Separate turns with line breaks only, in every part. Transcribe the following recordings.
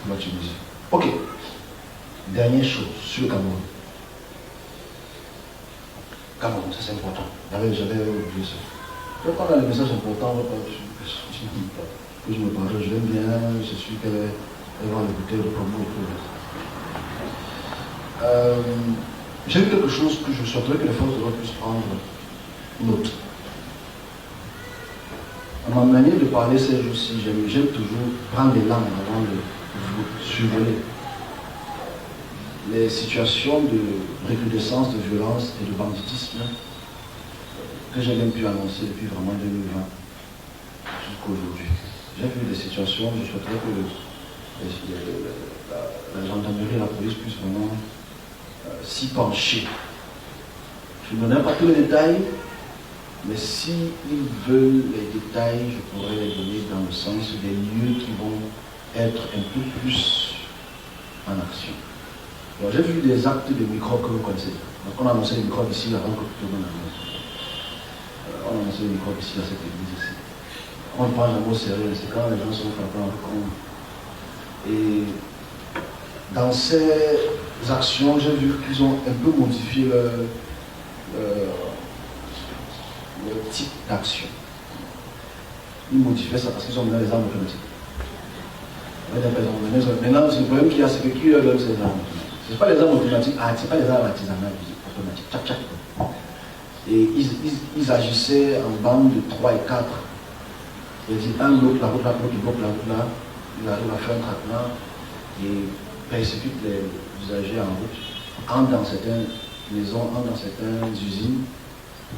la Tunisie. Ok. Dernière chose, sur le Cameroun. Cameroun, ça c'est important. J'avais oublié ça. Quand on a des messages importants, que je me parle, je l'aime bien, je suis qu'elle va l'écouter, le promo et tout. J'ai vu quelque chose que je souhaiterais que les forces de l'ordre puissent prendre note. À ma manière de parler ces jours-ci, j'aime toujours prendre les langues avant de vous survoler les situations de recrudescence de violence et de banditisme que j'ai même pu annoncer depuis vraiment 2020 jusqu'à aujourd'hui. J'ai vu des situations, je souhaiterais que la gendarmerie et la police puissent vraiment s'y pencher. Je ne donnerai pas tous les détails, mais s'ils veulent les détails, je pourrais les donner dans le sens des lieux qui vont être un peu plus en action. J'ai vu des actes de microbes que vous connaissez. On a annoncé les microbes ici avant que tout le monde annonce. On a annoncé les microbes ici dans cette église ici. On ne prend jamais au sérieux, c'est quand les gens sont frappés en compte. Et dans ces actions, j'ai vu qu'ils ont un peu modifié le type d'action. Ils modifiaient ça parce qu'ils ont mis les armes automatiques. Maintenant, le problème qu'il y a, c'est que qui leur donne ces armes? Ce n'est pas les armes automatiques, c'est pas les armes artisanales automatiques. Tchac, tchac. Et ils agissaient en bande de 3 et 4. C'est-à-dire, un bloque la route là, l'autre bloque la route là, il arrive à faire un traitement et persécute les usagers en route, entre dans certaines maisons, entre dans certaines usines,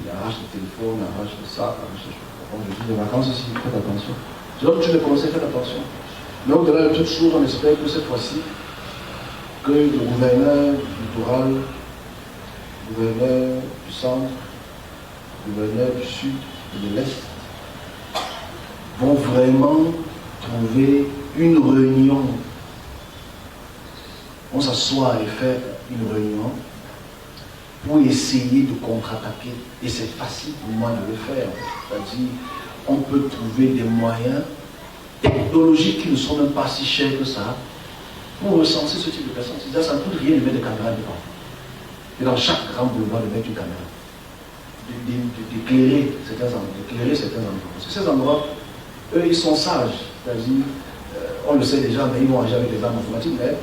il arrache le téléphone, il arrache le sac, il arrache les choses. Bon, je dis, les vacances aussi, faites attention. Donc, tu les conseilles, faites attention. Mais au-delà de toutes choses, on espère que cette fois-ci, que le gouverneur du littoral, le gouverneur du centre, le gouverneur du sud et de l'est vont vraiment trouver une réunion. On s'assoit et fait une réunion pour essayer de contre-attaquer. Et c'est facile pour moi de le faire. C'est-à-dire, on peut trouver des moyens technologiques qui ne sont même pas si chers que ça, pour recenser ce type de personnes. C'est-à-dire, ça ne coûte rien de mettre des caméras devant. Et dans chaque grand boulevard, de mettre une caméra. D'éclairer certains endroits. Parce que ces endroits, eux, ils sont sages. C'est-à-dire, on le sait déjà, mais ils vont agir avec des armes automatiques. Mais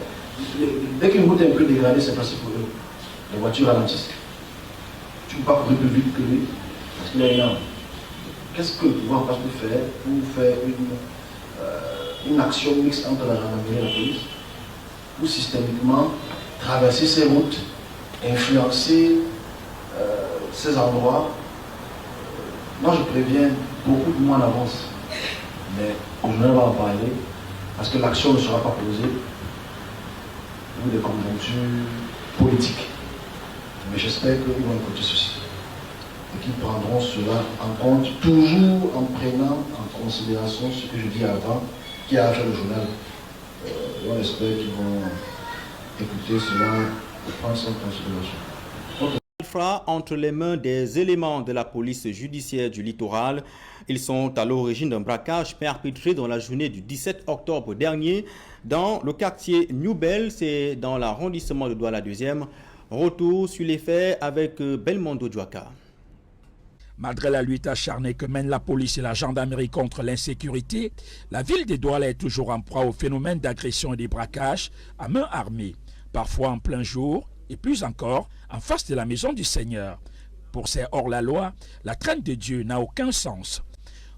dès qu'une route est un peu dégradée, c'est facile pour eux. Les voitures ralentissent. Tu ne peux pas courir plus vite que lui, parce qu'il y a une arme. Qu'est-ce que le pouvoir peut faire pour faire une action mixte entre la gendarmerie et la police, pour systémiquement traverser ces routes, influencer ces endroits? Moi, je préviens beaucoup de mois en avance, mais je ne vais pas en parler, parce que l'action ne sera pas posée pour des conjonctures politiques. Mais j'espère qu'ils vont écouter ceci et qu'ils prendront cela en compte, toujours en prenant en considération ce que je dis avant, qui a fait le journal. On espère qu'ils vont écouter cela et prendre ça en considération.
Entre les mains des éléments de la police judiciaire du littoral. Ils sont à l'origine d'un braquage perpétré dans la journée du 17 octobre dernier dans le quartier New Bell, c'est dans l'arrondissement de Douala 2e. Retour sur les faits avec Belmondo Djouaka.
Malgré la lutte acharnée que mènent la police et la gendarmerie contre l'insécurité, la ville de Douala est toujours en proie au phénomène d'agression et de braquage à main armée, parfois en plein jour et plus encore en face de la maison du Seigneur. Pour ces hors-la-loi, la crainte de Dieu n'a aucun sens.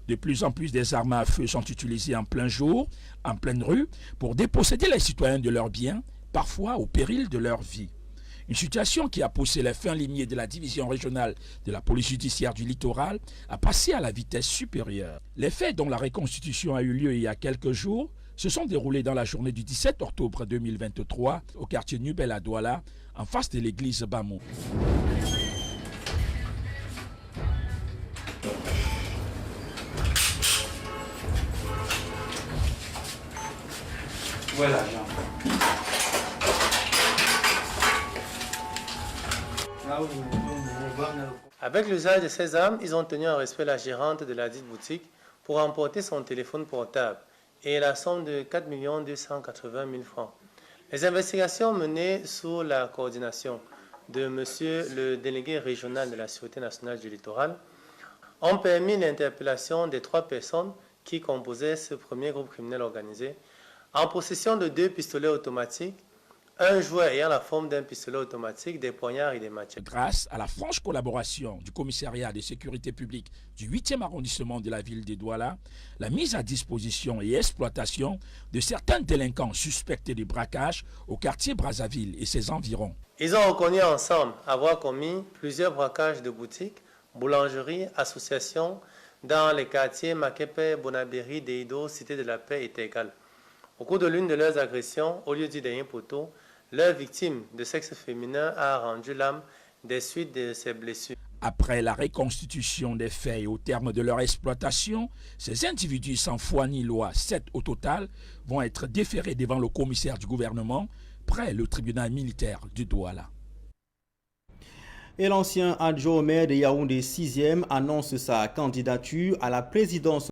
De plus en plus des armes à feu sont utilisées en plein jour, en pleine rue, pour déposséder les citoyens de leurs biens, parfois au péril de leur vie. Une situation qui a poussé les fins limiers de la division régionale de la police judiciaire du littoral à passer à la vitesse supérieure. Les faits dont la reconstitution a eu lieu il y a quelques jours se sont déroulés dans la journée du 17 octobre 2023 au quartier Nubel à Douala, en face de l'église Bamou.
Voilà, avec l'usage de ces armes, ils ont tenu en respect la gérante de la dite boutique pour emporter son téléphone portable. et la somme de 4 280 000 francs. Les investigations menées sous la coordination de Monsieur le délégué régional de la Sûreté nationale du littoral ont permis l'interpellation des 3 personnes qui composaient ce premier groupe criminel organisé en possession de 2 pistolets automatiques, un joueur ayant la forme d'un pistolet automatique, des poignards et des machettes.
Grâce à la franche collaboration du commissariat de sécurité publique du 8e arrondissement de la ville de Douala, la mise à disposition et exploitation de certains délinquants suspectés de braquage au quartier Brazzaville et ses environs.
Ils ont reconnu ensemble avoir commis plusieurs braquages de boutiques, boulangeries, associations dans les quartiers Makepe, Bonabéry, Deido, Cité de la Paix et Tegal. Au cours de l'une de leurs agressions, au lieu du dernier poteau, leur victime de sexe féminin a rendu l'âme des suites de ses blessures.
Après la reconstitution des faits et au terme de leur exploitation, ces individus sans foi ni loi, 7 au total, vont être déférés devant le commissaire du gouvernement, près le tribunal militaire du Douala.
Et l'ancien adjoint au maire de Yaoundé 6e annonce sa candidature à la présidence